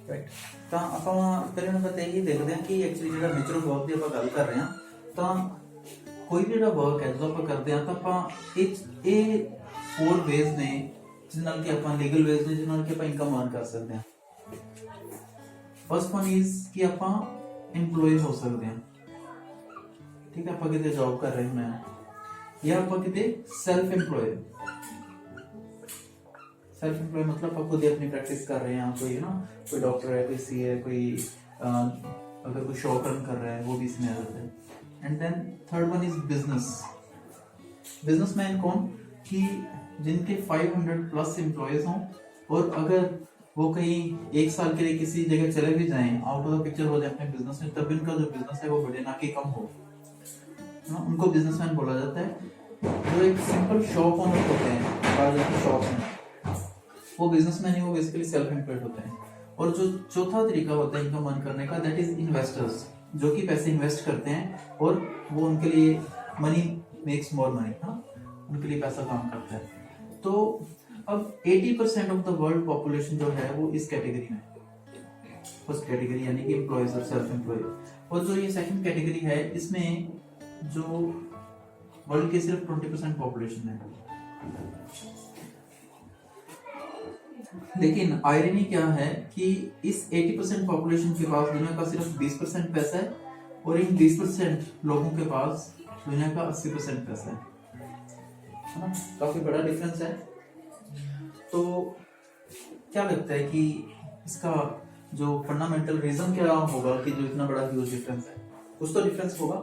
Right. ਤਾਂ ਆਪਾਂ ਪਹਿਲੇ ਨੰਬਰ ਤੇ ਇਹ ਦੇਖਦੇ ਹਾਂ ਕਿ ਐਕਚੁਅਲੀ ਜਿਹੜਾ ਨੇਚਰ ਆਫ ਵਰਕ ਦੀ ਆਪਾਂ ਗੱਲ ਕਰ ਰਹੇ ਹਾਂ, ਤਾਂ ਕੋਈ ਵੀ ਜਿਹੜਾ ਵਰਕ ਹੈ ਜਦੋਂ ਆਪਾਂ ਕਰਦੇ ਹਾਂ ਤਾਂ ਆਪਾਂ ਇਹ 4 ਵੇਜ਼ ਨੇ ਜਿਸ ਨਾਲ ਕਿ ਆਪਾਂ ਲੀਗਲ ਵੇਜ਼ ਨੇ ਜਿਸ ਨਾਲ ਕਿ ਆਪਾਂ ਇਨਕਮ ਅਰਨ ਕਰ ਸਕਦੇ ਹਾਂ। ਫਸਟ ਵਨ ਇਜ਼ ਕਿ ਆਪਾਂ EMPLOYE ਹੋ ਸਕਦੇ ਹਾਂ, ਠੀਕ ਹੈ, ਆਪਾਂ ਕਿਤੇ ਜੌਬ ਕਰ ਰਹੇ ਹਾਂ ਜਾਂ ਆਪਾਂ ਕਿਤੇ ਸੈਲਫ EMPLOYE मतलब आप खुद ही अपनी प्रैक्टिस कर रहे हैं, कोई ना कोई डॉक्टर है, कोई सी है, कोई अगर कोई शॉप रन कर रहा है वो भी इसमें आ जाता है। And then third one is businessman कौन कि जिनके 500 प्लस एम्प्लॉयज हों और अगर वो कहीं 1 साल के लिए किसी जगह चले भी जाएं, आउट ऑफ द पिक्चर हो जाए अपने बिजनेस में, तब उनका जो बिजनेस है वो बढ़े ना कि कम हो, ना उनको बिजनेसमैन बोला जाता है। जो एक सिंपल शॉप ओनर होते हैं, बाजार की शॉप में, वो बिजनेसमैन ही, वो बेसिकली सेल्फ एम्प्लॉयड होते हैं। और जो चौथा तरीका होता है इनकम अर्न करने का, दैट इज इन्वेस्टर्स, जो कि पैसे इन्वेस्ट करते हैं और वो उनके लिए मनी मेक्स मोर मनी, हाँ, उनके लिए पैसा काम करता है। तो अब 80% ऑफ द वर्ल्ड पॉपुलेशन जो है वो इस कैटेगरी में, फर्स्ट कैटेगरी यानी कि एम्प्लॉयज और सेल्फ एम्प्लॉयड। और जो ये सेकंड कैटेगरी है, इसमें जो वर्ल्ड की सिर्फ 20% पॉपुलेशन है। लेकिन आयरनी क्या है कि इस 80% पॉपुलेशन के पास दुनिया का सिर्फ 20% पैसा है और इन 20% लोगों के पास दुनिया का 80% पैसा है ना, काफी बड़ा डिफरेंस है। तो क्या लगता है कि इसका जो फंडामेंटल रीजन क्या होगा कि जो इतना बड़ा ह्यूज डिफरेंस है? कुछ तो डिफरेंस होगा,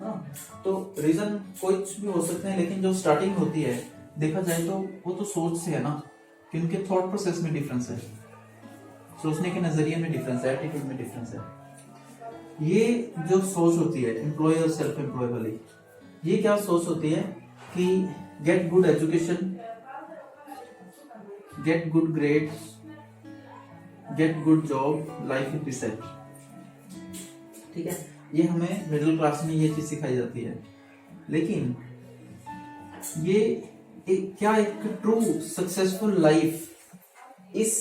हाँ। तो रीजन कुछ भी हो सकते हैं, लेकिन जो स्टार्टिंग होती है देखा जाए तो वो तो सोच से है ना, कि उनके थॉट प्रोसेस में डिफरेंस है, सोचने के नजरिए में डिफरेंस है, एटीट्यूड में डिफरेंस है। ये जो सोच होती है एम्प्लॉय और सेल्फ एम्प्लॉय वाली, ये क्या सोच होती है कि get good education, get good grades, get good job, life will be set, ठीक है। ये हमें मिडिल क्लास में ये चीज सिखाई जाती है। लेकिन ये क्या एक ट्रू सक्सेसफुल लाइफ इस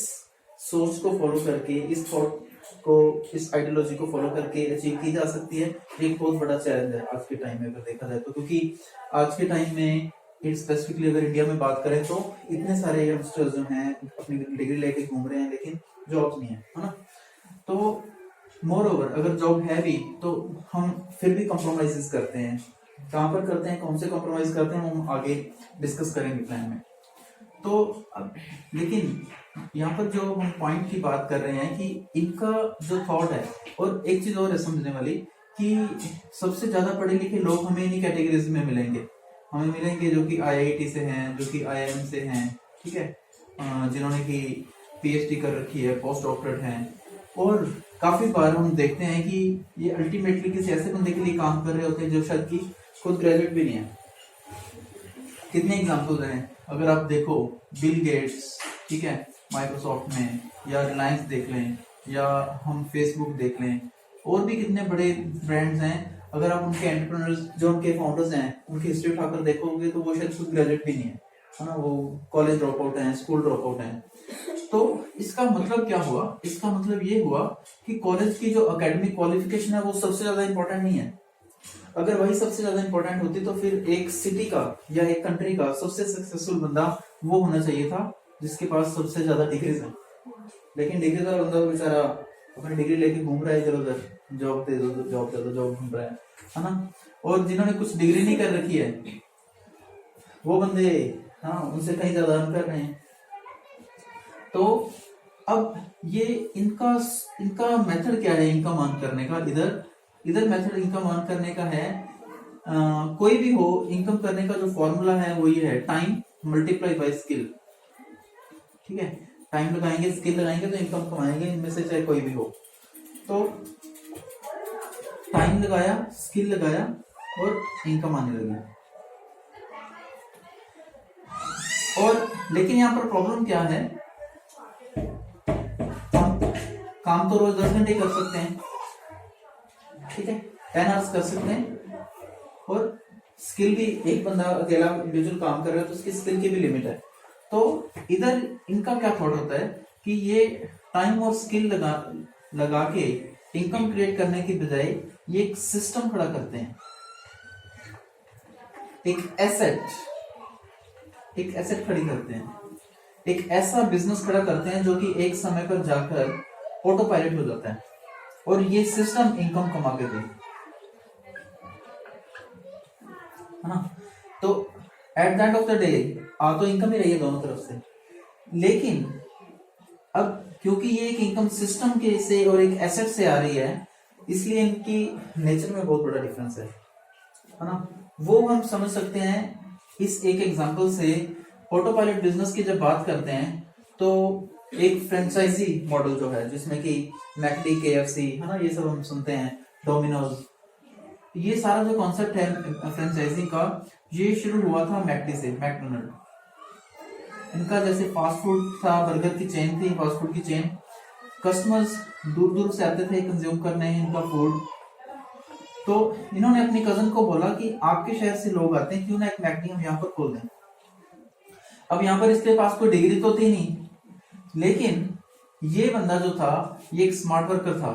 सोच को फॉलो करके, इस थॉट को, इस आइडियोलॉजी को फॉलो करके अचीव की जा सकती है? एक बहुत बड़ा चैलेंज है आज के टाइम में अगर देखा जाए तो, क्योंकि आज के टाइम में स्पेसिफिकली अगर इंडिया में बात करें तो इतने सारे यंगस्टर्स जो हैं अपनी डिग्री लेके घूम रहे हैं लेकिन जॉब नहीं है ना। तो मोर ओवर अगर जॉब है भी तो हम फिर भी कॉम्प्रोमाइजेस करते हैं। कहाँ पर करते हैं, कौन से कॉम्प्रोमाइज करते हैं, हम आगे डिस्कस करेंगे प्लान में। तो अब लेकिन यहाँ पर जो हम पॉइंट की बात कर रहे हैं कि इनका जो थॉट है, और एक चीज और है समझने वाली कि सबसे ज्यादा पढ़े लिखे लोग हमें इन्हीं कैटेगरीज में मिलेंगे। हमें मिलेंगे जो कि IIT से हैं, जो कि IIM से हैं, ठीक है, जिन्होंने की PhD कर रखी है, पोस्ट डॉक्टरेट हैं। और काफी बार हम देखते हैं कि ये अल्टीमेटली किसी ऐसे बंदे के लिए काम कर रहे होते हैं जो शायद कि खुद ग्रेजुएट भी नहीं है। कितने एग्जाम्पल्स हैं, अगर आप देखो बिल गेट्स, ठीक है, माइक्रोसॉफ्ट में, या रिलायंस देख लें, या हम फेसबुक देख लें, और भी कितने बड़े ब्रांड्स हैं। अगर आप उनके एंटरप्रेन्योर्स, जो उनके फाउंडर्स हैं, उनकी हिस्ट्री उठाकर देखोगे तो वो शायद खुद ग्रेजुएट भी नहीं है ना, वो कॉलेज ड्रॉप आउट हैं, स्कूल ड्रॉप आउट हैं। तो इसका मतलब क्या हुआ? इसका मतलब ये हुआ कि कॉलेज की जो एकेडमिक क्वालिफिकेशन है वो सबसे ज्यादा इंपॉर्टेंट नहीं है। अगर वही सबसे ज्यादा इंपॉर्टेंट होती तो फिर एक सिटी का या एक कंट्री का सबसे सक्सेसफुल बंदा वो होना चाहिए था जिसके पास सबसे ज्यादा डिग्रीज है। लेकिन डिग्री वाला बंदा बेचारा अपनी डिग्री लेके घूम रहा है इधर उधर, जॉब दे दो, जॉब दे दो, जॉब घूम रहा है ना। और जिन्होंने कुछ डिग्री नहीं कर रखी है वो बंदे, हाँ, उनसे कहीं ज्यादा अर्न कर रहे हैं। तो अब ये इनका मेथड क्या है इनकम अर्न करने का? इधर मेथड इनकम अर्न करने का है, कोई भी हो, इनकम करने का जो फॉर्मूला है वो ये है, टाइम मल्टीप्लाई बाय स्किल, ठीक है। टाइम लगाएंगे, स्किल लगाएंगे तो इनकम कमाएंगे, इनमें से चाहे कोई भी हो। तो टाइम लगाया, स्किल लगाया और इनकम आने लगी। और लेकिन यहाँ पर प्रॉब्लम क्या है, काम तो रोज 10 घंटे कर सकते हैं, ठीक है, 10 आवर्स कर सकते हैं। और स्किल भी, एक बंदा अकेला इंडिविजुअल काम कर रहा है तो उसकी स्किल की भी लिमिट है। तो इधर इनका क्या थॉट होता है कि ये टाइम और स्किल लगा के इनकम क्रिएट करने की बजाय ये एक सिस्टम खड़ा करते हैं, एक एसेट खड़ी करते हैं, एक ऐसा बिजनेस खड़ा करते हैं जो कि एक समय पर जाकर ऑटो पायलट हो जाता है और ये सिस्टम इनकम कमा के दे, है ना। तो at the end of the day आ तो इनकम ही रही है दोनों तरफ से, लेकिन अब क्योंकि ये एक इनकम सिस्टम के से और एक एसेट से आ रही है, इसलिए इनकी नेचर में बहुत बड़ा डिफरेंस है ना। वो हम समझ सकते हैं इस एक एग्जांपल से। ऑटो पायलट बिजनेस की जब बात करते हैं तो एक फ्रेंचाइजी मॉडल जो है, जिसमें कि मैकडी, केएफसी, है ना, ये सब हम सुनते हैं, डोमिनोज, ये सारा जो कॉन्सेप्ट है फ्रेंचाइजिंग का, ये शुरू हुआ था मैकडी से, मैकडोनल्ड। इनका जैसे फास्ट फूड था, बर्गर की चेन थी, फास्ट फूड की चेन, कस्टमर्स दूर दूर से आते थे कंज्यूम करने इनका फूड। तो इन्होंने अपनी कजन को बोला कि आपके शहर से लोग आते हैं, क्यों ना एक मैकडी हम यहाँ पर खोल दें। अब यहाँ पर इसके पास कोई डिग्री तो थी नहीं, लेकिन ये बंदा जो था ये एक स्मार्ट वर्कर था।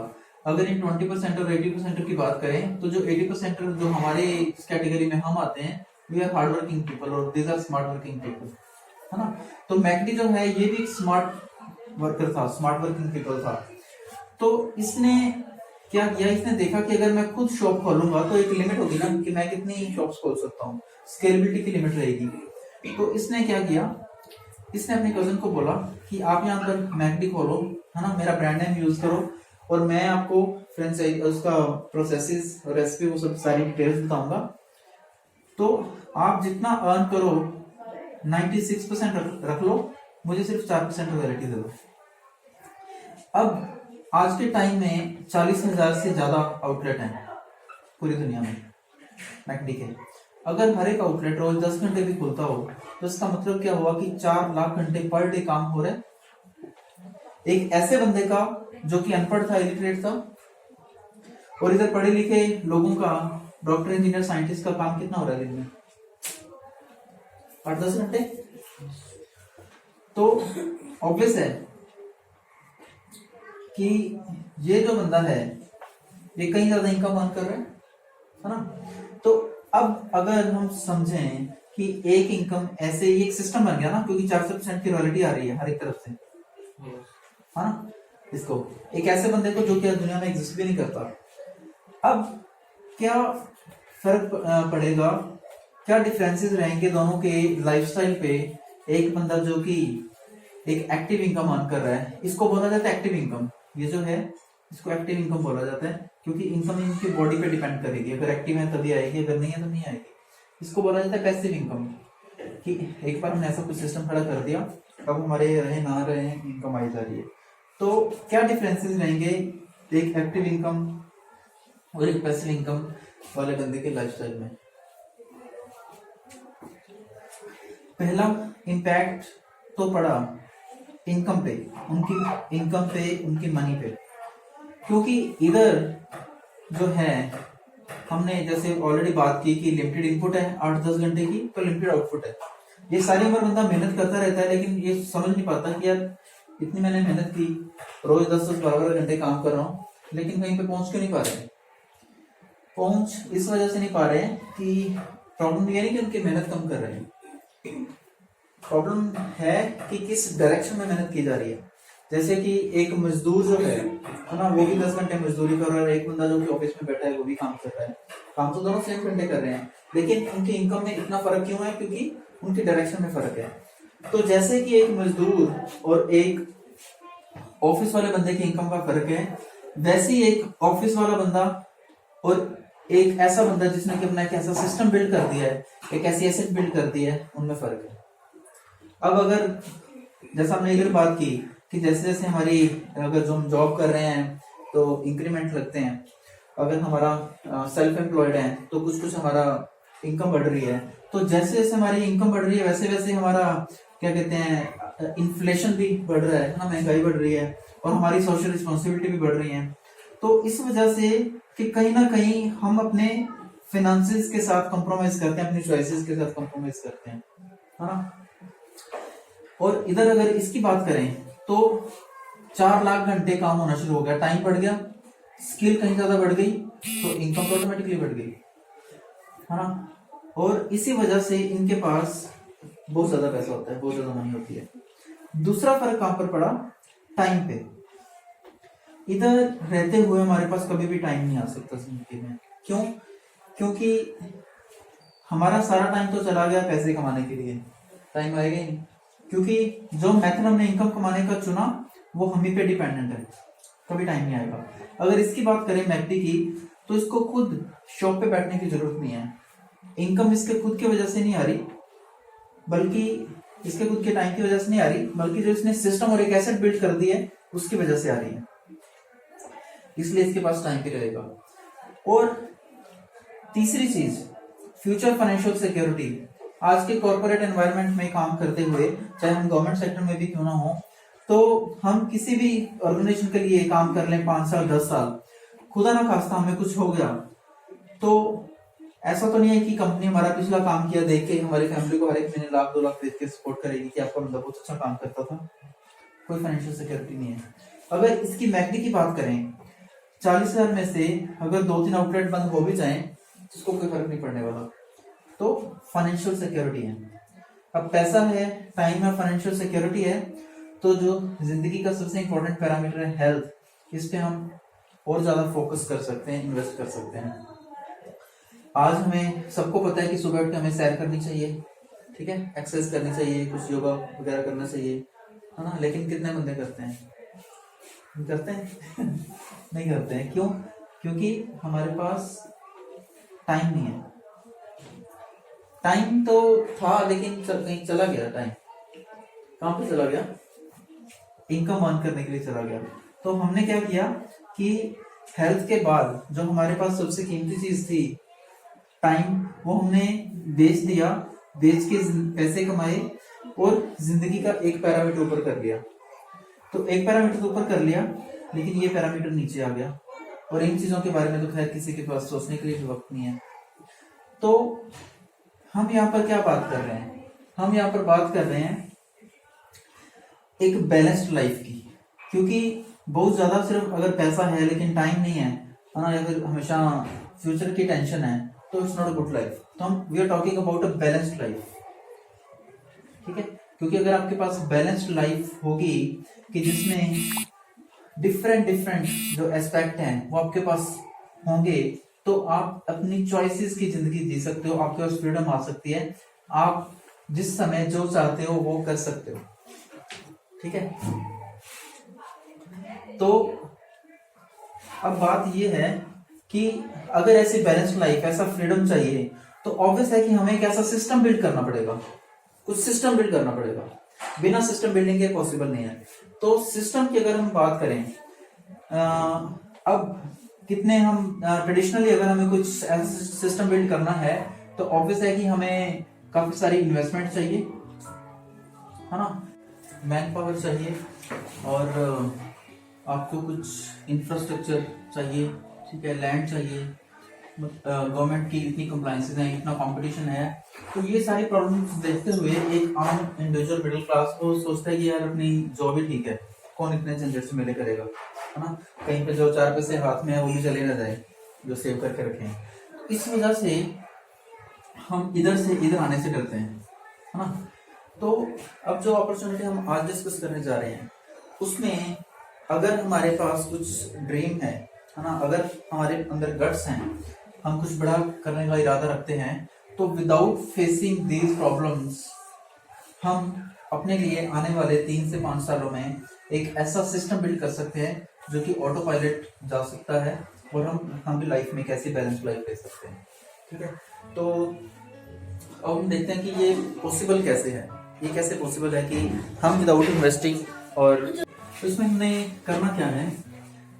अगर इन 20% और 80% की बात करें तो जो 80% जो हमारे इस कैटेगरी में हम आते हैं, we are hard working people और these are smart working people, है ना। तो मैकडी जो है ये भी एक स्मार्ट वर्कर था, स्मार्ट वर्किंग पीपल था। तो इसने क्या किया, इसने देखा कि अगर मैं खुद शॉप खोलूंगा तो एक लिमिट होगी ना कि मैं कितनी शॉप्स खोल सकता हूँ, स्केलेबिलिटी की लिमिट रहेगी। तो इसने क्या किया, इसने अपने कजन को बोला कि आप यहाँ पर मैकडी खोलो, है ना, मेरा ब्रांड नेम यूज करो और मैं आपको फ्रेंचाइज उसका प्रोसेसेस, रेसिपी, वो सब सारी डिटेल्स बताऊंगा। तो आप जितना अर्न करो 96% रख लो, मुझे सिर्फ 4% रॉयल्टी दे दो। अब आज के टाइम में 40,000 से ज्यादा आउटलेट हैं पूरी दुनिया में मैकडी के। अगर हर एक आउटलेट रोज 10 घंटे भी खुलता हो तो इसका मतलब क्या हुआ कि 4 लाख घंटे पर डे काम हो रहा है एक ऐसे बंदे का जो कि अनपढ़ था, इलिटरेट था, और इधर पढ़े लिखे लोगों का, डॉक्टर, इंजीनियर, साइंटिस्ट का काम कितना हो रहा है दिन में? 8-10 घंटे। तो ऑब्वियस है कि ये जो बंदा है ये कहीं ज्यादा इनकम अर्न कर रहा है ना। तो अब अगर हम समझें कि एक इनकम ऐसे ही एक सिस्टम बन गया ना, क्योंकि 400% की रॉयल्टी आ रही है हर एक तरफ से, है ना, इसको एक ऐसे बंदे को जो कि दुनिया में एग्जिस्ट भी नहीं करता। अब क्या फर्क पड़ेगा, क्या डिफरेंसेस रहेंगे दोनों के लाइफस्टाइल पे। एक बंदा जो कि एक एक्टिव इनकम अर्न कर रहा है, इसको बोला जाता है एक्टिव इनकम, ये जो है इसको एक्टिव इनकम बोला जाता है, क्योंकि इनकम इनकी बॉडी पे डिपेंड करेगी, अगर एक्टिव है तभी आएगी, अगर नहीं है तो नहीं आएगी। इसको बोला जाता है पैसिव इनकम, कि एक बार हमने ऐसा कुछ सिस्टम खड़ा कर दिया, अब हमारे रहे ना रहे इनकम आई जा रही है। तो क्या डिफरेंसेस रहेंगे एक एक्टिव इनकम और एक पैसिव इनकम वाले बंदे के लाइफस्टाइल में? पहला इम्पैक्ट तो पड़ा इनकम पे, उनकी इनकम पे, उनकी मनी पे, क्योंकि इधर जो है हमने जैसे ऑलरेडी बात की कि लिमिटेड इनपुट है 8-10 घंटे की, तो लिमिटेड आउटपुट है। ये सारी उम्र बंदा मेहनत करता रहता है, लेकिन ये समझ नहीं पाता कि यार इतनी मैंने मेहनत की, रोज 10-12 घंटे काम कर रहा हूँ, लेकिन कहीं पे पहुंच क्यों नहीं पा रहे? पहुंच इस वजह से नहीं पा रहे कि प्रॉब्लम ये नहीं कि उनकी मेहनत कम कर रहे हैं, प्रॉब्लम है कि किस डायरेक्शन में मेहनत की जा रही है। जैसे कि एक मजदूर जो है ना, वो भी 10 घंटे मजदूरी कर रहा है, एक बंदा जो कि ऑफिस में बैठा है वो भी काम कर रहा है, काम तो दोनों सेम घंटे कर रहे हैं, लेकिन उनकी इनकम में इतना फर्क क्यों है? क्योंकि उनकी डायरेक्शन में फर्क है। तो जैसे कि एक मजदूर और एक ऑफिस वाले बंदे की इनकम का फर्क है, वैसे ही एक ऑफिस वाला बंदा और एक ऐसा बंदा जिसने कि अपना एक ऐसा सिस्टम बिल्ड कर दिया है, एक ऐसी एसेट बिल्ड कर दी है, उनमें फर्क है। अब अगर जैसा हमने इधर बात की कि जैसे जैसे हमारी अगर जो हम जॉब कर रहे हैं तो इंक्रीमेंट लगते हैं, अगर हमारा सेल्फ एम्प्लॉयड है तो कुछ कुछ हमारा इनकम बढ़ रही है, तो जैसे जैसे हमारी इनकम बढ़ रही है वैसे वैसे हमारा क्या कहते हैं इन्फ्लेशन भी बढ़ रहा है ना, महंगाई बढ़ रही है और हमारी सोशल रिस्पॉन्सिबिलिटी भी बढ़ रही है। तो इस वजह से कि कहीं ना कहीं हम अपने फिनेंसेस के साथ कॉम्प्रोमाइज करते हैं, अपनी चॉइसेस के साथ कॉम्प्रोमाइज करते हैं, है ना। और इधर अगर इसकी बात करें तो 4 लाख घंटे काम होना शुरू हो गया, टाइम बढ़ गया, स्किल कहीं ज्यादा बढ़ गई, तो इनकम तो ऑटोमेटिकली बढ़ गई, है ना। और इसी वजह से इनके पास बहुत ज्यादा पैसा होता है, बहुत ज्यादा मनी होती है। दूसरा फर्क कहां पर पड़ा? टाइम पे। इधर रहते हुए हमारे पास कभी भी टाइम नहीं आ सकता जिंदगी में। क्यों? क्योंकि हमारा सारा टाइम तो चला गया पैसे कमाने के लिए, टाइम आएगा ही नहीं, क्योंकि जो मेथड हमने इनकम कमाने का चुना वो हम ही पे डिपेंडेंट है, कभी टाइम नहीं आएगा। अगर इसकी बात करें मैकडी की, तो इसको खुद शॉप पे बैठने की जरूरत नहीं है, इनकम इसके खुद की वजह से नहीं आ रही, बल्कि इसके खुद के टाइम की वजह से नहीं आ रही, बल्कि जो इसने सिस्टम और एक एसेट बिल्ड कर दी है उसकी वजह से आ रही है, इसलिए इसके पास टाइम भी रहेगा। और तीसरी चीज, फ्यूचर फाइनेंशियल सिक्योरिटी। आज के कॉर्पोरेट एनवायरनमेंट में काम करते हुए, चाहे हम गवर्नमेंट सेक्टर में भी क्यों ना हो, तो हम किसी भी ऑर्गेनाइजेशन के लिए काम कर लें 5 साल 10 साल, खुदा ना खास्ता हमें कुछ हो गया, तो ऐसा तो नहीं है कि कंपनी हमारा पिछला काम किया देख के हमारी फैमिली को हर एक महीने 1 लाख 2 लाख देख के सपोर्ट करेगी कि आपका बंदा बहुत अच्छा काम करता था। कोई फाइनेंशियल सिक्योरिटी नहीं है। अगर इसकी मैकडी की बात करें, 40,000 में से अगर 2-3 आउटलेट बंद हो भी जाएं तो उसको कोई फर्क नहीं पड़ने वाला, तो फाइनेंशियल सिक्योरिटी है। अब पैसा है, टाइम है, फाइनेंशियल सिक्योरिटी है, तो जो जिंदगी का सबसे इंपॉर्टेंट पैरामीटर है हेल्थ, इस पे हम और ज्यादा फोकस कर सकते हैं, इन्वेस्ट कर सकते हैं। आज हमें सबको पता है कि सुबह उठ के हमें सैर करनी चाहिए, ठीक है, एक्सरसाइज करनी चाहिए, कुछ योगा वगैरह करना चाहिए, है ना, लेकिन कितने बंदे करते हैं? करते हैं नहीं करते हैं। क्यों? क्योंकि हमारे पास टाइम नहीं है। टाइम तो था लेकिन कहीं चला गया टाइम। कहां पे चला गया? इनकम अर्न करने के लिए चला गया। तो हमने क्या किया कि हेल्थ के बाद जो हमारे पास सबसे कीमती चीज थी टाइम, वो हमने बेच दिया, बेच के पैसे कमाए और जिंदगी का एक पैरामीटर ऊपर कर लिया। तो एक पैरामीटर ऊपर कर लिया, लेकिन ये पैरामीटर नीचे आ गया, और इन चीजों के बारे में तो खैर किसी के पास सोचने के लिए भी वक्त नहीं है। तो हम यहाँ पर क्या बात कर रहे हैं? हम यहाँ पर बात कर रहे हैं एक बैलेंस्ड लाइफ की, क्योंकि बहुत ज्यादा सिर्फ अगर पैसा है लेकिन टाइम नहीं है, अगर हमेशा फ्यूचर की टेंशन है, तो it's not a good life. तो हम we are talking about a balanced life, ठीक है। क्योंकि अगर आपके पास बैलेंस्ड लाइफ होगी कि जिसमें डिफरेंट जो एस्पेक्ट हैं वो आपके पास होंगे, तो आप अपनी चॉइसेस की जिंदगी जी सकते हो, आपके पास फ्रीडम आ सकती है, आप जिस समय जो चाहते हो वो कर सकते हो, ठीक है। तो अब बात ये है कि अगर ऐसी बैलेंस्ड लाइफ, ऐसा फ्रीडम चाहिए, तो ऑब्वियस है कि हमें एक ऐसा सिस्टम बिल्ड करना पड़ेगा, कुछ सिस्टम बिल्ड करना पड़ेगा। बिना सिस्टम बिल्डिंग के पॉसिबल नहीं है। तो सिस्टम की अगर हम बात करें, अब कितने हम ट्रेडिशनली अगर हमें कुछ ऐसा सिस्टम बिल्ड करना है, तो ऑब्वियस है कि हमें काफी सारी इन्वेस्टमेंट चाहिए, है ना, मैन पावर चाहिए, और आपको कुछ इंफ्रास्ट्रक्चर चाहिए, ठीक है, लैंड चाहिए, गवर्नमेंट की इतनी कंप्लायंसेस हैं, इतना कंपटीशन है। तो ये सारी प्रॉब्लम्स देखते हुए एक आम इंडिविजुअल मिडिल क्लास को सोचता है कि यार अपनी जॉब ही ठीक है, कौन इतने झंझट से मेले करेगा, है ना, कहीं पे जो 4 पैसे हाथ में है वो भी चले ना जाए जो सेव करके रखे हैं। इस वजह से हम इधर से इधर आने से डरते हैं, है ना। तो अब जो अपॉर्चुनिटी हम आज डिस्कस करने जा रहे हैं, उसमें अगर हमारे पास कुछ ड्रीम है ना, अगर हमारे अंदर गट्स हैं, हम कुछ बड़ा करने का इरादा रखते हैं, तो विदाउट फेसिंग दीज प्रॉब्लम्स हम अपने लिए आने वाले 3 से 5 सालों में एक ऐसा सिस्टम बिल्ड कर सकते हैं जो कि ऑटो पायलट जा सकता है, और हम भी लाइफ में कैसी बैलेंस लाइफ ले सकते हैं, ठीक है। तो अब हम देखते हैं कि ये पॉसिबल कैसे है, ये कैसे पॉसिबल है कि हम विदाउट इन्वेस्टिंग, और तो इसमें हमने करना क्या है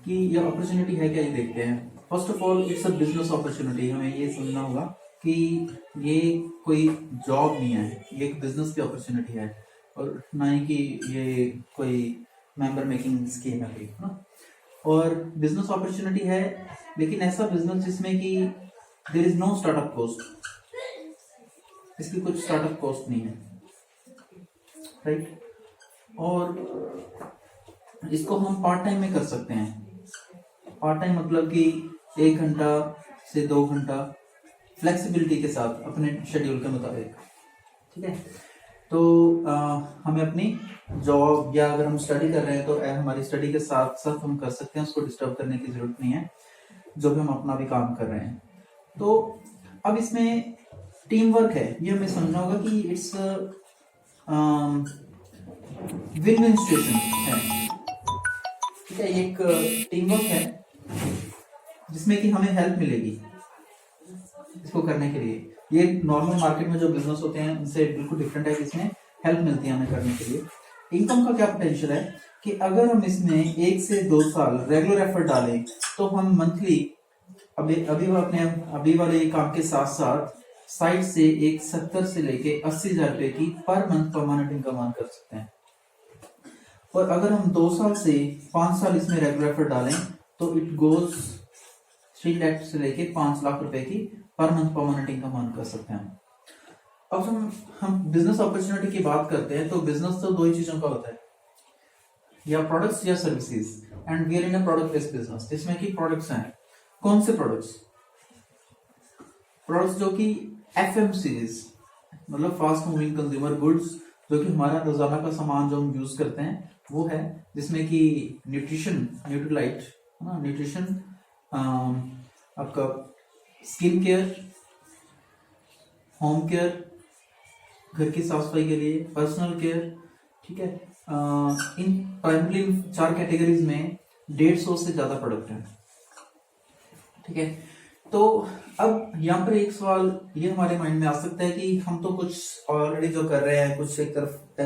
कि ये अपॉर्चुनिटी है क्या, ये देखते हैं। First of all it's a business opportunity. हमें ये समझना होगा कि ये कोई जॉब नहीं है, ये एक बिजनेस की अपॉर्चुनिटी है, और ना ही कि ये कोई मेंबर मेकिंग स्कीम है, ना। और बिजनेस अपॉर्चुनिटी है, लेकिन ऐसा बिजनेस जिसमें कि there is no startup cost, इसकी कुछ स्टार्टअप कॉस्ट नहीं है, राइट। और इसको हम पार्ट टाइम में कर सकते हैं। पार्ट टाइम मतलब कि 1 घंटा से 2 घंटा फ्लेक्सिबिलिटी के साथ अपने शेड्यूल के मुताबिक, ठीक है। तो हमें अपनी जॉब या अगर हम स्टडी कर रहे हैं तो हमारी स्टडी के साथ साथ हम कर सकते हैं, उसको डिस्टर्ब करने की जरूरत नहीं है, जो भी हम अपना भी काम कर रहे हैं। तो अब इसमें टीम वर्क है, ये हमें समझना होगा कि इट्स विन विन सिचुएशन है, ठीक है। ये एक टीम वर्क है जिसमें कि हमें हेल्प मिलेगी इसको करने के लिए। ये नॉर्मल मार्केट में जो बिजनेस होते हैं उनसे बिल्कुल डिफरेंट है, इसमें हेल्प मिलती है हमें करने के लिए। इनकम का क्या पोटेंशियल है कि अगर हम इसमें 1 से 2 साल रेगुलर एफर्ट डालें तो हम मंथली अभी वाले काम के साथ साथ साइड से एक 70 से लेके 80,000 रुपए की per month permanent income earn कर सकते हैं। और अगर हम 2 साल से 5 साल इसमें रेगुलर एफर्ट डालें तो इट गोज 3 लाख से लेके 5 लाख रुपए की per month permanent income earn कर सकते हैं। अब हम बिजनेस अपॉर्चुनिटी की बात करते हैं तो बिजनेस तो 2 ही चीजों का होता है, या प्रोडक्ट्स या services, and we are in a product based business, जिसमें कि प्रोडक्ट्स हैं। कौन से प्रोडक्ट्स जो कि FMCGs मतलब फास्ट मूविंग कंज्यूमर गुड्स, जो कि हमारा रोजाना का सामान जो हम यूज करते हैं वो है, जिसमें कि न्यूट्रीलाइट है ना, न्यूट्रिशन, आपका स्किन केयर, होम केयर, घर की साफ सफाई के लिए, पर्सनल केयर, ठीक है। इन प्राइमरी 4 कैटेगरीज में 150 से ज्यादा प्रोडक्ट हैं, ठीक है। तो अब यहाँ पर एक सवाल ये हमारे माइंड में आ सकता है कि हम तो कुछ ऑलरेडी जो कर रहे हैं, कुछ एक तरफ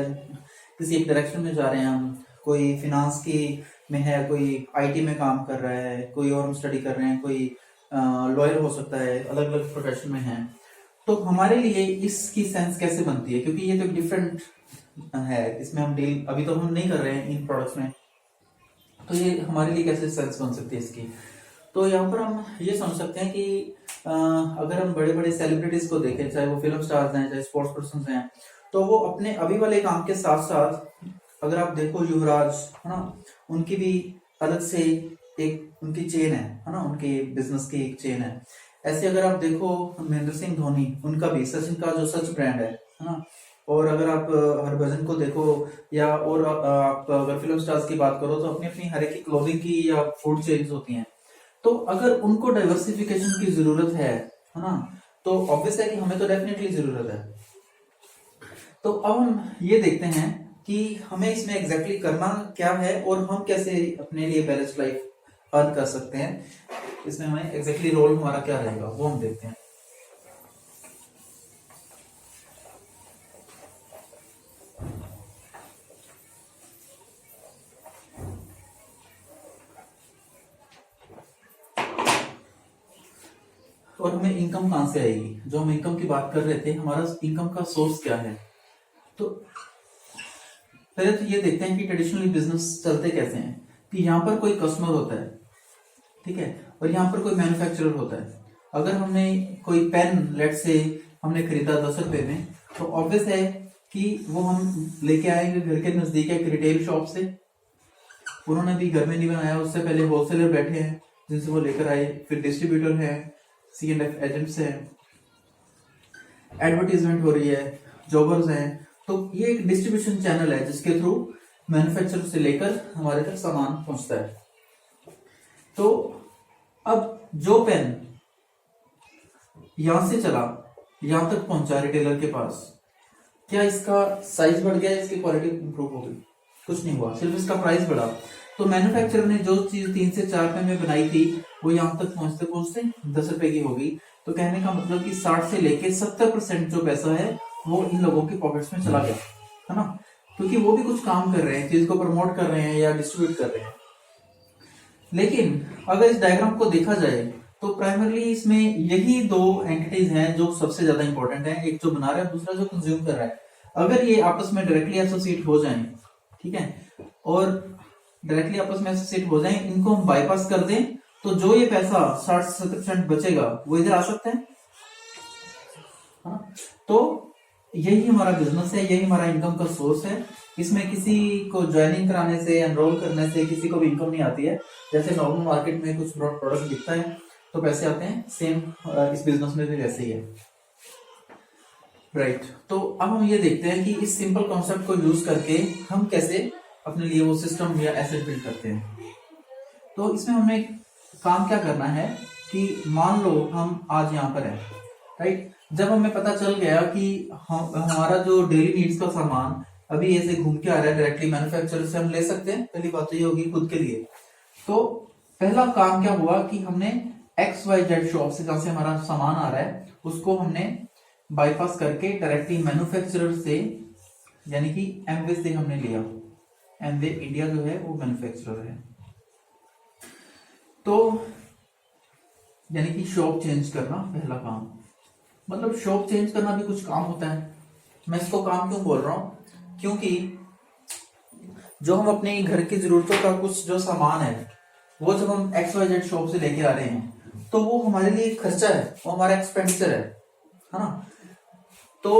किसी एक डायरेक्शन में जा रहे हैं, हम कोई फिनांस की में है, कोई IT में काम कर रहा है, कोई और हम स्टडी कर रहे हैं, कोई लॉयर हो सकता है, अलग अलग प्रोफेशन में है। तो हमारे लिए इसकी सेंस कैसे बनती है, क्योंकि ये तो डिफरेंट है, इसमें हम डील अभी तो हम नहीं कर रहे हैं इन प्रोडक्ट्स में, तो ये हमारे लिए कैसे सेंस बन सकती है इसकी। तो यहाँ पर हम ये समझ सकते हैं कि अगर हम बड़े बड़े सेलिब्रिटीज को देखें, चाहे वो फिल्म स्टार्स हैं, चाहे स्पोर्ट्स पर्सन हैं, तो वो अपने अभी वाले काम के साथ साथ, अगर आप देखो युवराज है ना, उनकी भी अलग से एक उनकी चेन है ना, उनके बिजनेस की एक चेन है। ऐसे अगर आप देखो महेंद्र सिंह धोनी, उनका भी सचिन का जो सच ब्रांड है ना, और अगर आप हरभजन को देखो, या और आप अगर फिल्म स्टार्स की बात करो तो अपनी अपनी हर एक की क्लोथिंग की या फूड चेन्स होती हैं। तो अगर उनको डाइवर्सिफिकेशन की जरूरत है ना, तो ऑब्वियस है कि हमें तो डेफिनेटली जरूरत है। तो अब हम ये देखते हैं कि हमें इसमें एग्जैक्टली करना क्या है और हम कैसे अपने लिए बैलेंस लाइफ अर्न कर सकते हैं, इसमें हमें एग्जैक्टली रोल हमारा क्या रहेगा वो हम देखते हैं। और हमें इनकम कहां से आएगी, जो हम इनकम की बात कर रहे थे, हमारा इनकम का सोर्स क्या है। तो पहले तो ये देखते हैं कि ट्रेडिशनली बिजनेस चलते कैसे हैं, कि यहाँ पर कोई कस्टमर होता है, ठीक है, और यहाँ पर कोई मैन्युफैक्चरर होता है। अगर हमने कोई पेन लेट से हमने खरीदा 10 रुपए में, तो ऑब्वियस है कि वो हम लेके आएंगे घर के नजदीक एक रिटेल शॉप से, उन्होंने भी घर में नहीं बनाया, उससे पहले होलसेलर बैठे हैं जिनसे वो लेकर आए, फिर डिस्ट्रीब्यूटर है, C&F एजेंट्स है, एडवर्टीजमेंट हो रही है, जॉबर्स हैं। तो ये एक डिस्ट्रीब्यूशन चैनल है जिसके थ्रू मैन्युफैक्चरर से लेकर हमारे तक सामान पहुंचता है। तो अब जो पेन यहां से चला यहां तक पहुंचा रिटेलर के पास, क्या इसका साइज बढ़ गया, इसकी क्वालिटी इंप्रूव हो गई? कुछ नहीं हुआ, सिर्फ इसका प्राइस बढ़ा। तो मैन्युफैक्चरर ने जो चीज 3 से 4 रुपए में बनाई थी वो यहां तक पहुंचते पहुंचते 10 रुपए की हो गई। तो कहने का मतलब कि 60 से लेके 70% जो पैसा है वो इन लोगों के पॉकेट्स में चला गया, है ना, क्योंकि वो भी कुछ काम कर रहे हैं, चीज को प्रमोट कर रहे हैं या डिस्ट्रीब्यूट कर रहे हैं। लेकिन अगर इस डायग्राम को देखा जाए तो प्राइमरली इसमें यही 2 एंटिटीज हैं जो सबसे ज्यादा इंपॉर्टेंट है, एक जो बना रहा है, दूसरा जो कंज्यूम कर रहा है। अगर ये आपस में डायरेक्टली एसोसिएट हो जाएं, ठीक है, और डायरेक्टली आपस में एसोसिएट हो जाएं, इनको हम बाईपास कर दें, तो जो ये पैसा 60 से 70% बचेगा वो इधर आ सकता है। तो यही हमारा बिजनेस है, यही हमारा इनकम का सोर्स है, इसमें किसी को ज्वाइनिंग कराने से, एनरोल करने से किसी को भी इनकम नहीं आती है। जैसे नॉर्मल मार्केट में कुछ प्रोडक्ट बिकता है तो पैसे आते हैं, सेम इस बिजनेस में भी वैसे ही है, राइट। तो अब हम ये देखते हैं कि इस सिंपल कॉन्सेप्ट को यूज करके हम कैसे अपने लिए वो सिस्टम या एसेट बिल्ड करते हैं। तो इसमें हमें काम क्या करना है कि मान लो हम आज यहाँ पर है, राइट। जब हमें पता चल गया कि हमारा जो डेली नीड्स का सामान अभी ऐसे घूम के आ रहा है, डायरेक्टली मैन्युफैक्चरर से हम ले सकते हैं, पहली बात तो ये होगी खुद के लिए। तो पहला काम क्या हुआ कि हमने XYZ शॉप से, जहां से हमारा सामान आ रहा है, उसको हमने बाईपास करके डायरेक्टली मैन्युफैक्चरर से, यानी कि एमवे से हमने लिया। एमवे इंडिया जो है वो मैन्युफैक्चरर है। तो यानी कि शॉप चेंज करना पहला काम। मतलब शॉप चेंज करना भी कुछ काम होता है। मैं इसको काम क्यों बोल रहा हूं? क्योंकि जो हम अपने घर की जरूरतों का कुछ जो सामान है वो जब हम XYZ शॉप से लेके आ रहे हैं तो वो हमारे लिए खर्चा है, वो हमारा एक्सपेंडिचर है ना। तो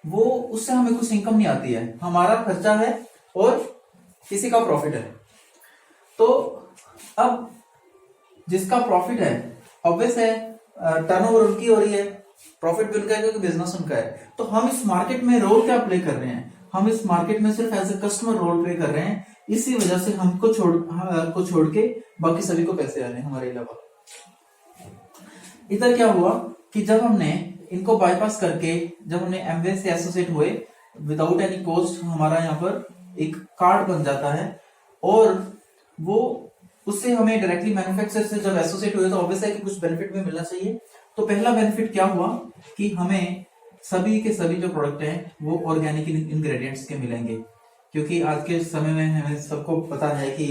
वो उससे हमें कुछ इनकम नहीं आती है, हमारा खर्चा है और किसी का प्रॉफिट है। तो अब जिसका प्रॉफिट है, ऑब्वियस है टर्नओवर उनकी हो रही है, प्रॉफिट भी उनका है क्योंकि बिजनेस उनका है। तो हम इस मार्केट में रोल क्या प्ले कर रहे हैं? हम इस मार्केट में सिर्फ as a customer role play कर रहे हैं। इसी वजह से हमको छोड़ के बाकी सभी को पैसे आ रहे हैं हमारे अलावा। इधर क्या हुआ कि जब हमने इनको बाईपास करके, जब हमने एमवे से एसोसिएट हुए विदाउट एनी कॉस्ट, हमारा यहाँ पर एक कार्ड बन जाता है और वो उससे हमें डायरेक्टली मैन्युफैक्चरर से जब एसोसिएट हुए तो ऑब्वियस है कि कुछ बेनिफिट भी मिलना चाहिए। तो पहला बेनिफिट क्या हुआ कि हमें सभी के सभी जो प्रोडक्ट हैं वो ऑर्गेनिक इंग्रेडिएंट्स के मिलेंगे, क्योंकि आज के समय में हमें सबको पता है कि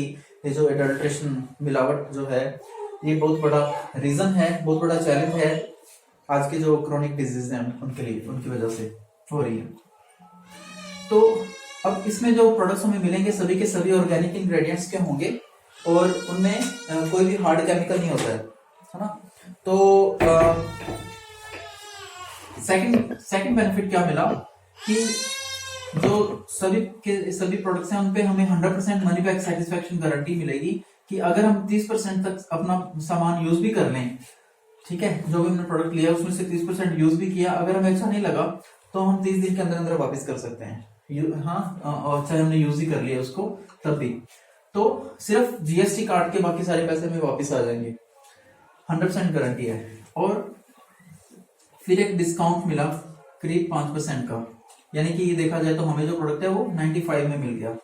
ये जो एडल्ट्रेशन, मिलावट जो है, ये बहुत बड़ा रीजन है, बहुत बड़ा चैलेंज है आज के जो क्रोनिक डिजीज हैं उनके लिए, उनकी वजह से हो रही है। तो अब इसमें जो प्रोडक्ट्स हमें मिलेंगे सभी के सभी ऑर्गेनिक इंग्रेडिएंट्स के होंगे और उनमें कोई भी हार्ड केमिकल नहीं होता है ना। तो सेकंड बेनिफिट क्या मिला कि जो सभी के सभी प्रोडक्ट्स हैं उन पे हमें 100% मनी बैक सेटिस्फैक्शन गारंटी मिलेगी कि अगर हम 30% तक अपना सामान यूज भी कर लें, ठीक है, जो भी हमने प्रोडक्ट लिया उसमें से 30% यूज भी किया, अगर हमें अच्छा नहीं लगा तो हम 30 दिन के अंदर अंदर वापस कर सकते हैं। और चाहे हमने यूज ही कर लिया उसको तब भी, तो सिर्फ GST काट के बाकी सारे पैसे हमें वापस आ जाएंगे, 100% गारंटी है। और फिर एक डिस्काउंट मिला करीब 5% का, यानी कि ये देखा जाए तो हमें जो प्रोडक्ट है वो 95 में मिल गया।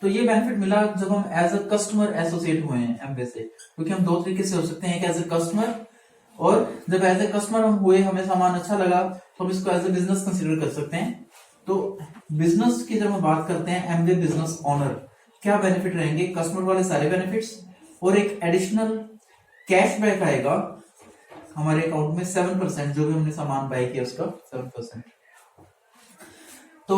तो ये बेनिफिट मिला जब हम एज अ कस्टमर एसोसिएट हुए हैं एमवे से, क्योंकि हम दो तरीके से हो सकते हैं, एक एज अ कस्टमर, और जब एज ए कस्टमर हम हुए, हमें सामान अच्छा लगा तो हम इसको एज ए बिजनेस कंसिडर कर सकते हैं। तो बिजनेस की जब हम बात करते हैं एमवे बिजनेस ओनर, क्या बेनिफिट रहेंगे? कस्टमर वाले सारे बेनिफिट्स और एक एडिशनल कैशबैक आएगा हमारे अकाउंट में 7%, जो भी हमने सामान बाय किया उसका 7%। तो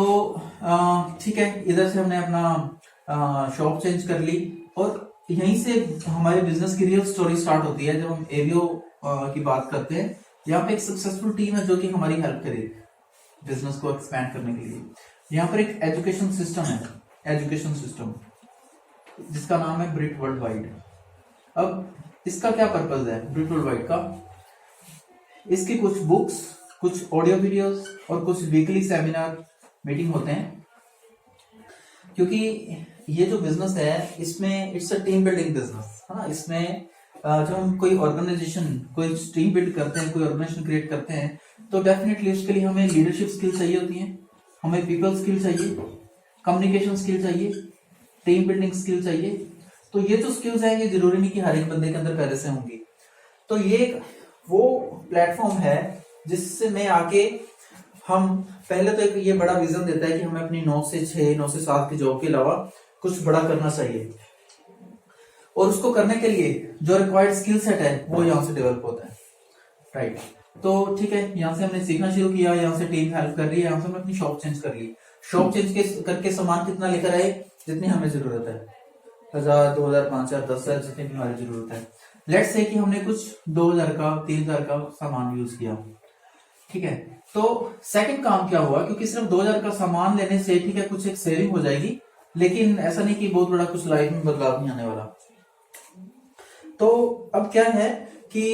ठीक है, इधर से हमने अपना शॉप चेंज कर ली और यहीं से हमारे बिजनेस की रियल स्टोरी स्टार्ट होती है। जब हम एवीओ की बात करते हैं, यहाँ पे एक सक्सेसफुल टीम है जो कि हमारी हेल्प करे बिजनेस को एक्सपैंड करने के लिए। यहाँ पर एक एजुकेशन सिस्टम है, एजुकेशन सिस्टम जिसका नाम है ब्रिट वर्ल्ड वाइड। अब इसका क्या पर्पज है ब्रिट वर्ल्ड वाइड का? इसकी कुछ बुक्स, कुछ ऑडियो वीडियोस और कुछ वीकली सेमिनार मीटिंग होते हैं, क्योंकि ये जो बिजनेस है इसमें it's a team building business है ना। इसमें जब हम कोई ऑर्गेनाइजेशन, कोई टीम बिल्ड करते हैं, कोई ऑर्गेनाइजेशन क्रिएट करते हैं, तो डेफिनेटली उसके लिए हमें लीडरशिप स्किल चाहिए होती है, हमें पीपल स्किल चाहिए, कम्युनिकेशन स्किल चाहिए, टीम बिल्डिंग स्किल चाहिए। तो ये जो स्किल्स हैं ये जरूरी नहीं कि हर एक बंदे के अंदर पहले से होंगी। तो ये वो प्लेटफॉर्म है जिससे मैं आके हम पहले तो एक ये बड़ा विजन देता है कि हमें अपनी 9 से 6, 9 से 7 की जॉब के अलावा कुछ बड़ा करना चाहिए, और उसको करने के लिए जो रिक्वायर्ड स्किल सेट है वो यहाँ से डेवलप होता है, राइट। तो ठीक है, यहाँ से हमने सीखना शुरू किया, यहाँ से टीम हेल्प कर रही है, यहाँ से हमने अपनी शॉप चेंज कर ली। शॉप चेंज करके सामान कितना लेकर आए? जितनी हमें जरूरत है, 1000, 2000, 5000, 10,000, जितनी भी हमारी जरूरत है। लेट्स से कि हमने कुछ 2000 का, 3000 का सामान यूज किया, ठीक है। तो सेकंड काम क्या हुआ, क्योंकि सिर्फ 2000 का सामान लेने से ठीक है कुछ एक सेविंग हो जाएगी, लेकिन ऐसा नहीं कि बहुत बड़ा कुछ लाइफ में बदलाव नहीं आने वाला। तो अब क्या है कि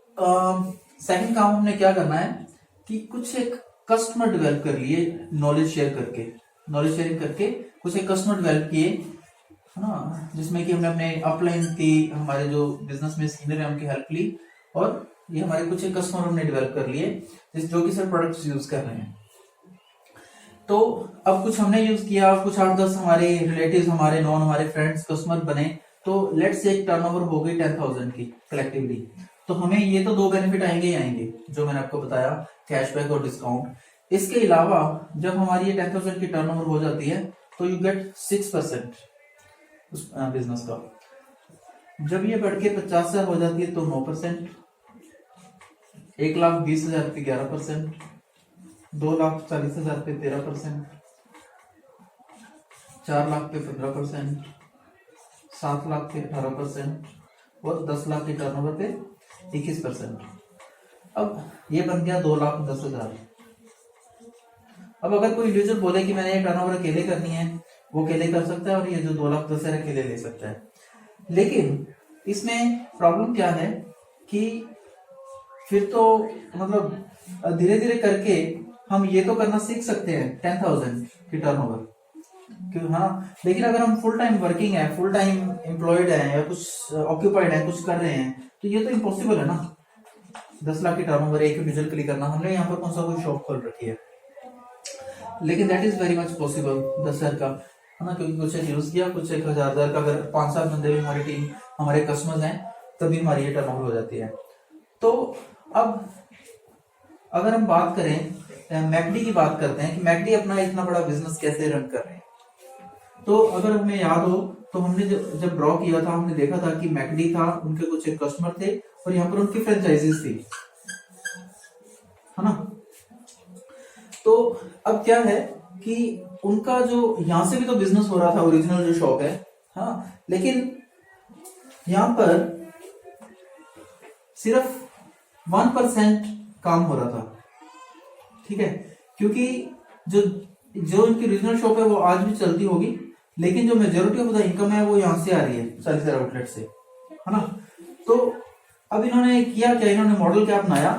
सेकंड काम हमने क्या करना है कि कुछ एक कस्टमर डेवलप कर लिए, नॉलेज शेयरिंग करके कुछ एक कस्टमर डेवलप किए, है ना, जिसमें कि हमने अपने अपलाइन की, हमारे जो बिजनेस में सीनियर है उनकी हेल्प ली, और ये हमारे कुछ एक कस्टमर हमने डेवलप कर लिए जो कि सिर्फ प्रोडक्ट्स यूज कर रहे हैं। तो अब कुछ हमने यूज किया, कुछ 8-10 हमारे रिलेटिव्स, हमारे नॉन, हमारे फ्रेंड्स कस्टमर बने, तो लेट्स से एक टर्नओवर हो गई 10,000 की कलेक्टिवली। तो हमें ये तो 2 बेनिफिट आएंगे ही आएंगे जो मैंने आपको बताया, कैशबैक और डिस्काउंट। इसके अलावा जब हमारी ये 10,000 की टर्नओवर हो जाती है तो यू गेट 6% उस बिजनेस का। जब ये बढ़ के 50,000 हो जाती है तो 9%, 1,20,000 पे 11%, 2,40,000 पे 13%, 4 लाख पे 15%, 7 लाख पे 18% और 10 लाख के टर्नओवर पे 21%। अब ये बन गया 2,10,000। अब अगर कोई इंडिविजुअल बोले कि मैंने ये टर्नओवर अकेले करनी है, वो अकेले कर सकता है, और ये जो 2,10,000 अकेले ले सकता है। लेकिन इसमें प्रॉब्लम क्या है कि फिर तो मतलब धीरे धीरे करके हम ये तो करना सीख सकते हैं 10,000 की टर्नओवर, क्यों, हाँ। लेकिन अगर हम फुल टाइम वर्किंग है, फुल टाइम एम्प्लॉयड है, या कुछ ऑक्यूपाइड है, कुछ कर रहे हैं, तो ये तो इम्पॉसिबल है ना 10 लाख की टर्नओवर एक इंडिविजुअल के लिए करना। हमने यहाँ पर कौन सा कोई शॉप खोल रखी है, लेकिन that is very much possible 10,000 का, है ना, क्योंकि कुछ एक यूज किया, कुछ एक 1,000 का, अगर 5-7 बंदे भी हमारी टीम, हमारे कस्टमर्स हैं, तभी हमारी ये टर्नओवर हो जाती है। तो अब अगर हम बात करें मैकडी की, बात करते हैं कि मैकडी अपना इतना बड़ा बिजनेस कैसे रन कर रहे हैं। तो अगर हमें याद हो तो हमने जब ड्रॉ किया था, हमने देखा था कि मैकडी था, उनके कुछ एक कस्टमर थे और यहाँ पर उनकी फ्रेंचाइजीज थी, है ना। तो अब क्या है कि उनका जो यहाँ से भी तो बिजनेस हो रहा था, ओरिजिनल जो शॉप है, हाँ, लेकिन यहाँ पर सिर्फ 1% काम हो रहा था, ठीक है, क्योंकि जो इनकी ओरिजिनल शॉप है वो आज भी चलती होगी, लेकिन जो मेजोरिटी ऑफ द इनकम है वो यहाँ से आ रही है, 40 आउटलेट से, है ना। तो अब इन्होंने किया क्या, इन्होंने मॉडल क्या अपनाया,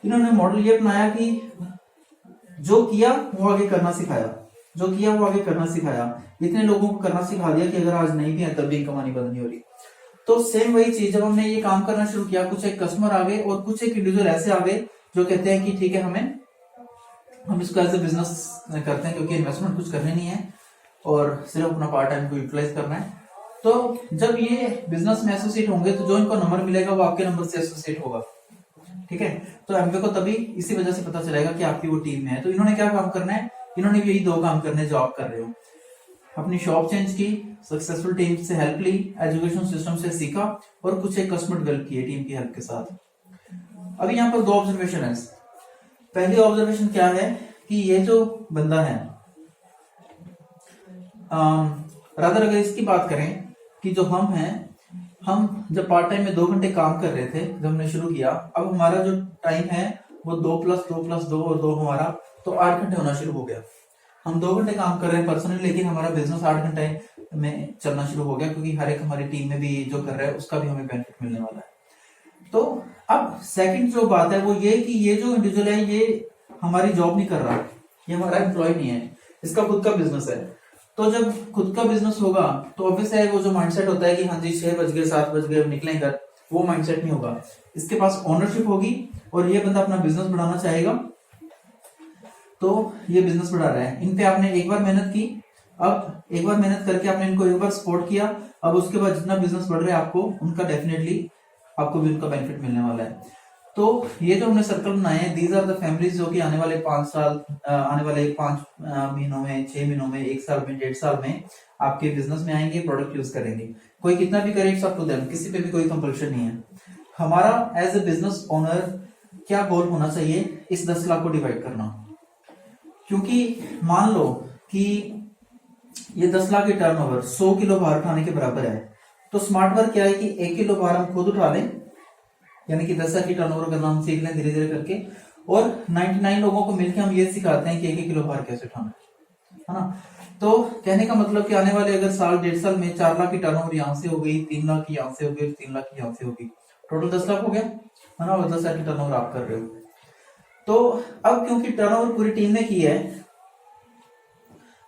इन्होंने मॉडल ये अपनाया कि जो किया वो आगे करना सिखाया, जो किया वो आगे करना सिखाया, इतने लोगों को करना सिखा दिया कि अगर आज नहीं भी है तब भी कमानी बंद नहीं हो रही। तो सेम वही चीज, जब हमने ये काम करना शुरू किया, कुछ एक कस्टमर आ गए और कुछ एक इंडिविजुअल ऐसे आ गए जो कहते हैं कि ठीक है, हम इसको एज ए बिजनेस करते हैं, क्योंकि इन्वेस्टमेंट कुछ करनी नहीं है और सिर्फ अपना पार्ट टाइम को यूटिलाइज करना है। तो जब ये बिजनेस में एसोसिएट होंगे तो जो इनको नंबर मिलेगा वो आपके नंबर से एसोसिएट होगा, ठीक है। तो एमवे को तभी इसी वजह से पता चलेगा कि आपकी वो टीम में है। तो इन्होंने क्या काम करना है, इन्होंने भी यही 2 काम करने जो आप कर रहे हो, अपनी शॉप चेंज की, सक्सेसफुल टीम से हेल्प ली, एजुकेशन सिस्टम से सीखा और कुछ एक कस्टमर डेवलप किए टीम की हेल्प के साथ। अभी यहाँ पर 2 ऑब्जर्वेशन है। पहली ऑब्जर्वेशन क्या है कि ये जो बंदा है, रादर अगर इसकी बात करें कि जो हम हैं, हम जब पार्ट टाइम में 2 घंटे काम कर रहे थे जब हमने शुरू किया, अब हमारा जो टाइम है वो 2+2+2 और 2 हमारा तो 8 घंटे होना शुरू हो गया। हम 2 घंटे काम कर रहे हैं पर्सनली, लेकिन हमारा बिजनेस 8 घंटे में चलना शुरू हो गया, क्योंकि हर एक हमारी टीम में भी जो कर रहा है उसका भी हमें बेनिफिट मिलने वाला है। तो अब सेकंड जो बात है वो ये कि ये जो इंडिविजुअल है ये हमारी जॉब नहीं कर रहा, ये हमारा एम्प्लॉय नहीं है, इसका खुद का बिजनेस है। तो जब खुद का बिजनेस होगा तो ऑब्वियस है वो जो माइंडसेट होता है कि हाँ जी 6 बज गए 7 बज गए निकलें घर, वो माइंडसेट नहीं होगा। इसके पास ओनरशिप होगी और ये बंदा अपना बिजनेस बढ़ाना चाहेगा, तो ये बिजनेस बढ़ा रहा है। इन पे आपने एक बार मेहनत की, अब एक बार मेहनत करके आपने इनको एक बार सपोर्ट किया, अब उसके बाद जितना बिजनेस बढ़ रहा है आपको उनका डेफिनेटली आपको भी उनका बेनिफिट मिलने वाला है। तो ये जो हमने सर्कल बनाए हैं, दीज आर द फैमिलीज जो कि आने वाले 5 साल, आने वाले 5 महीनों में, 6 महीनों में, 1 साल में, 1.5 साल में आपके बिजनेस में आएंगे, प्रोडक्ट यूज करेंगे। कोई कितना भी करे इट्स अप टू देम, किसी पे भी कोई कंपल्शन नहीं है। हमारा एज ए बिजनेस ओनर क्या गोल होना चाहिए, इस 10 लाख को डिवाइड करना। क्योंकि मान लो कि ये 10 लाख की टर्नओवर 100 किलो भार उठाने के बराबर है, तो स्मार्ट वर्क क्या है कि 1 किलो भार हम खुद उठा लें, यानी कि 10 लाख की टर्नओवर करना हम सीख लें धीरे धीरे करके, और 99 लोगों को मिलकर हम ये सिखाते हैं कि 1-1 किलो भार कैसे उठाना है ना। तो कहने का मतलब कि आने वाले अगर साल 1.5 साल में 4 लाख की टर्नओवर यहाँ से हो गई, 3 लाख की यहाँ से हो गई, 3 लाख की यहाँ से होगी, टोटल 10 लाख हो गया है ना, और 10 लाख की टर्नओवर आप कर रहे हो। तो अब क्योंकि टर्नओवर पूरी टीम ने की है,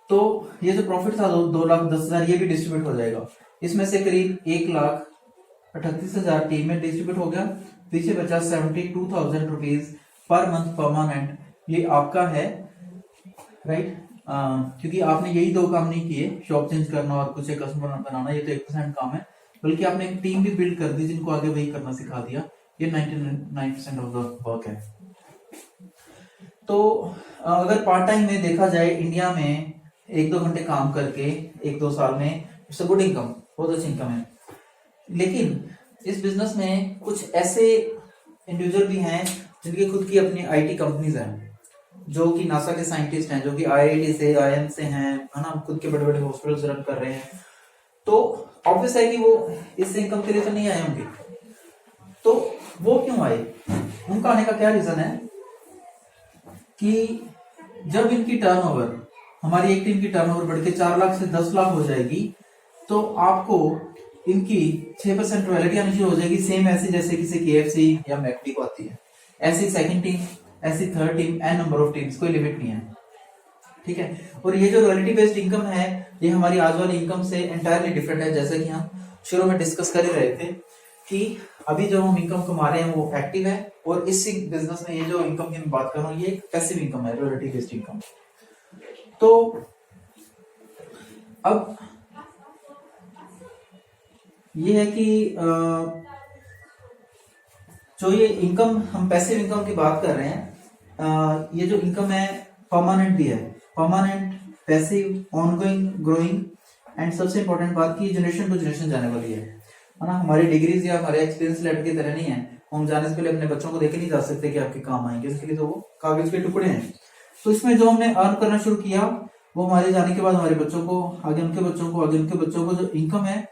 तो ये जो प्रॉफिट था 2,10,000 ये भी डिस्ट्रीब्यूट हो जाएगा। इसमें से करीब 1,38,000 टीम में डिस्ट्रीब्यूट हो गया, पीछे बचा 72,000 रुपीज पर मंथ परमानेंट, ये आपका है, राइट। क्योंकि आपने यही 2 काम नहीं किए, शॉप चेंज करना और कुछ कस्टमर बनाना, ये तो 1% काम है, बल्कि आपने एक टीम भी बिल्ड कर दी जिनको आगे वही करना सिखा दिया, ये 99% ऑफ द वर्क है। तो अगर पार्ट टाइम में देखा जाए इंडिया में 1-2 घंटे काम करके 1-2 साल में इट्स अ गुड इनकम, बहुत अच्छी इनकम है। लेकिन इस बिजनेस में कुछ ऐसे इंडिविजुअल भी हैं जिनकी खुद की अपनी आईटी कंपनीज हैं, जो कि नासा के साइंटिस्ट हैं, जो कि आईआईटी से आईआईएम से हैं, है ना, खुद के बड़े बड़े हॉस्पिटल्स रन कर रहे हैं। तो ऑब्वियस है कि वो इस इनकम के लिए तो नहीं आए होंगे। तो वो क्यों आए, उनका आने का क्या रीजन है कि जब इनकी टर्नओवर, हमारी एक टीम की टर्नओवर बढ़ के 4 लाख से 10 लाख हो जाएगी, तो आपको इनकी 6% रॉयल्टी आनी शुरू हो जाएगी, सेम ऐसी जैसे किसी केएफसी या मैकडी को आती है। ऐसी सेकंड टीम, ऐसी third team, an number of teams, कोई लिमिट नहीं है, ठीक है। और ये जो रॉयल्टी बेस्ड इनकम है, ये हमारी आज वाली इनकम से एंटायरली डिफरेंट है। जैसे कि हम शुरू में डिस्कस कर ही रहे थे कि अभी जो हम इनकम कमा रहे हैं वो एक्टिव है, और इस बिजनेस में ये जो इनकम की मैं बात कर रहा हूँ, ये एक पैसिव इनकम है, रॉयल्टी बेस्ड इनकम। तो अब ये है कि जो ये इनकम, हम पैसिव इनकम की बात कर रहे हैं, ये जो इनकम है परमानेंट भी है, permanent, passive, ongoing, growing, and सबसे इंपॉर्टेंट बात की जनरेशन टू जनरेशन जाने वाली है ना। हमारी डिग्रीज या हमारे एक्सपीरियंस लेटर की तरह नहीं है, हम जाने से पहले अपने बच्चों को देखे नहीं जा सकते कि आपके काम आएंगे, उसके लिए तो वो कागज के टुकड़े हैं। तो इसमें जो हमने अर्न करना शुरू किया, वो हमारे जाने के बाद हमारे बच्चों को, आगे उनके बच्चों को, आगे उनके बच्चों को जो इनकम है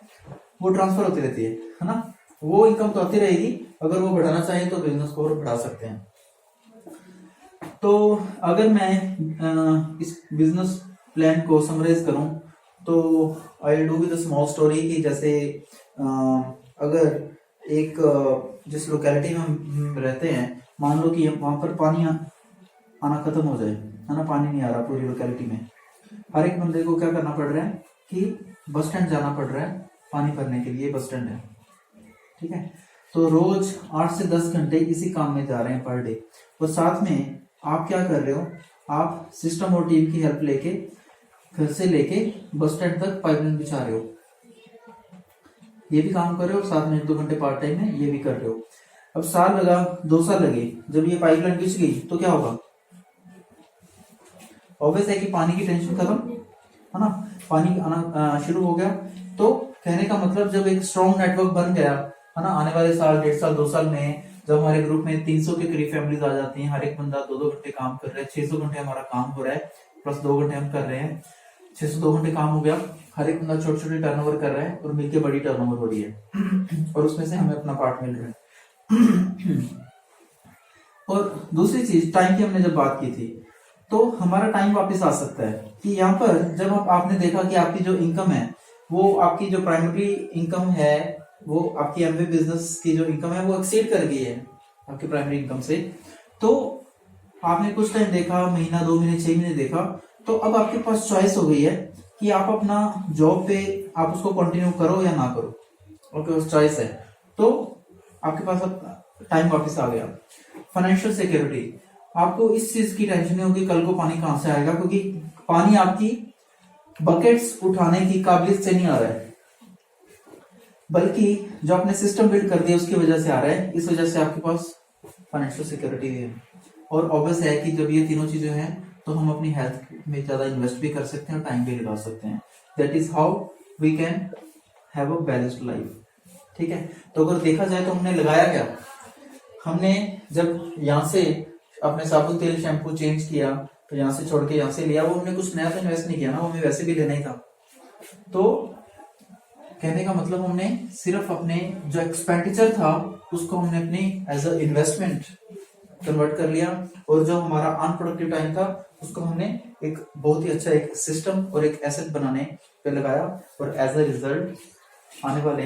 वो ट्रांसफर होती रहती है ना। वो इनकम तो आती रहेगी, अगर वो बढ़ाना चाहे तो बिजनेस को और बढ़ा सकते हैं। तो अगर मैं इस बिजनेस प्लान को समराइज करूं, तो I do with small story कि जैसे अगर एक जिस लोकेलिटी में हम रहते हैं, मान लो कि वहां पर पानी आना खत्म हो जाए, है ना, पानी नहीं आ रहा पूरी लोकेलिटी में, हर एक बंदे को क्या करना पड़ रहा है कि बस स्टैंड जाना पड़ रहा है पानी भरने के लिए, बस स्टैंड है, ठीक है। तो रोज 8 से 10 घंटे इसी काम में जा रहे हैं पर डे, और साथ में आप क्या कर रहे हो, आप सिस्टम और टीम की हेल्प लेके घर से लेके बस स्टैंड तक पाइपलाइन बिछा रहे हो, ये भी काम कर रहे हो, साथ में 1-2 घंटे पार्ट टाइम में ये भी कर रहे हो। अब साल लगा, 2 साल लगे, जब ये पाइपलाइन बिछ गई तो क्या होगा, ऑब्वियस है कि पानी की टेंशन खत्म, है ना, पानी आना शुरू हो गया। तो कहने का मतलब जब एक स्ट्रॉन्ग नेटवर्क बन गया, है ना, आने वाले साल, 1.5 साल, 2 साल में जब हमारे ग्रुप में 300 के करीब फैमिलीज आ जाती हैं, हर एक बंदा 2-2 घंटे काम कर रहा है, 600 घंटे हमारा काम हो रहा है, प्लस 2 घंटे हम कर रहे हैं, 602 घंटे काम हो गया, हर एक बंदा छोटे छोटे टर्नओवर कर रहा है, और मिलकर बड़ी टर्नओवर हो रही है, और उसमें से हमें अपना पार्ट मिल रहा है। और दूसरी चीज, टाइम की हमने जब बात की थी, तो हमारा टाइम वापस आ सकता है कि यहाँ पर जब आपने देखा कि आपकी जो इनकम है, वो आपकी जो प्राइमरी इनकम है, वो आपकी एमवे बिजनेस की जो इनकम है वो एक्सीड कर गई है आपकी प्राइमरी इनकम से, तो आपने कुछ टाइम देखा, महीना, 2 महीने, 6 महीने देखा, तो अब आपके पास चॉइस हो गई है कि आप अपना जॉब पे आप उसको कंटिन्यू करो या ना करो, आपके पास चॉइस है। तो आपके पास अब टाइम वापस आ गया। फाइनेंशियल सिक्योरिटी, आपको इस चीज की टेंशन नहीं होगी कल को पानी कहां से आएगा, क्योंकि पानी आपकी बकेट्स उठाने की काबिलियत से नहीं आ रहा है, बल्कि जो आपने सिस्टम बिल्ड कर दिया उसकी वजह से आ रहा है, इस वजह से आपके पास फाइनेंशियल सिक्योरिटी भी है। और ऑब्वियस है कि जब ये तीनों चीजें हैं तो हम अपनी हेल्थ में ज्यादा इन्वेस्ट भी कर सकते हैं और टाइम भी लगा सकते हैं। That is how we can have a balanced life, ठीक है। तो अगर देखा जाए तो हमने लगाया क्या, हमने जब यहाँ से अपने साबुन तेल शैम्पू चेंज किया, तो यहाँ से छोड़ के यहाँ से लिया, वो हमने कुछ नया तो इन्वेस्ट नहीं किया ना, वो हमें वैसे भी लेना ही था। तो कहने का मतलब हमने सिर्फ अपने जो एक्सपेंडिचर था उसको हमने अपनी एज अ इन्वेस्टमेंट कन्वर्ट कर लिया, और जो हमारा अनप्रोडक्टिव टाइम था उसको हमने एक बहुत ही अच्छा एक सिस्टम और एक एसेट बनाने पे लगाया, और एज अ रिजल्ट आने वाले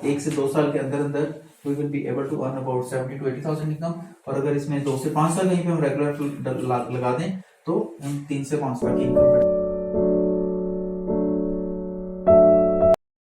1 से 2 साल के अंदर अंदर we will be able to earn about 70 to 80,000 income. और अगर इसमें 2 से 5 साल कहीं पे हम रेगुलर लगा दें तो हम 3 से 5 लाख की इनकम